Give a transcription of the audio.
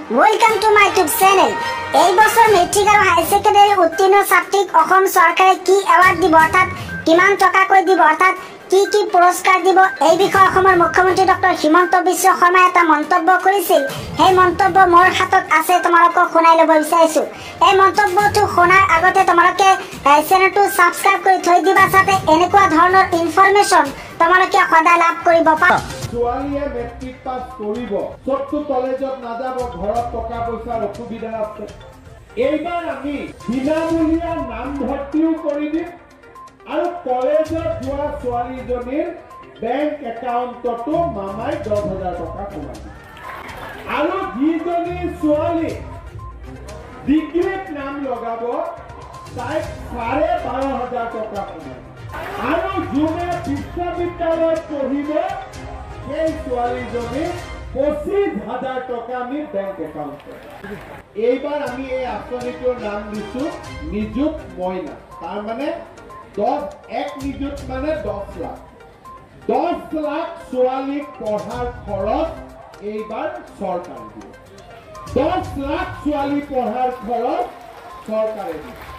Welcome to my YouTube channel. এই বছৰ matric আৰু হাই সেকেন্ডাৰী উত্তীৰ্ণ ছাত্ৰীক অসম চৰকাৰে কি এৱাৰ্ড দিব অৰ্থাৎ কিমান টকা কৈ দিব অৰ্থাৎ কি পুৰস্কাৰ দিব এই বিষয়ে অসমৰ মুখ্যমন্ত্ৰী ডক্টৰ হিমন্ত বিশ্ব শৰ্মাই এটা মন্তব্য কৰিছিল সেই মন্তব্য মোৰ হাতত আছে তোমালোকক শুনাই ল'ব বিচাৰিছো এই মন্তব্যটো শুনাৰ আগতে তোমালোকে চেনেলটো সাবস্ক্ৰাইব কৰি থৈ দিবা যাতে এনেকুৱা ধৰণৰ ইনফৰমেশন তোমালোকে সদায় লাভ কৰিব পাৰা ছোৱালীয়ে মেট্ৰিক পাছ কৰিব সবটো কলেজত নাযাব ঘৰত টকা পইচাৰ অসুবিধা আছে এইবাৰ আমি বিনামূলীয়া নাম ভৰ্তিও কৰি দিম আৰু কলেজত যোৱা ছোৱালীজনীৰ বেংক একাউণ্টতো মামাই 10,000 টকা সোমাই দিব আৰু যিজনী ছোৱালী ডিগ্ৰীত নাম লগাব তাইক 12,500 টকা সোমাই আৰু যোনে বিশ্ববিদ্যালয়ত পঢ়িব সেই ছোৱালীজনী 25,000 টকা আমি বেংক একাউণ্টত এইবাৰ আমি এই আঁচনিটোৰ নাম দিছো নিযুত মইনা তাৰ মানে 1 নিযুত মানে 10 লাখ 10 লাখ ছোৱালীক পঢ়াৰ খৰচ এইবাৰ চৰকাৰে দিব 10 লাখ ছোৱালী পঢ়াৰ খৰচ চৰকাৰে দিব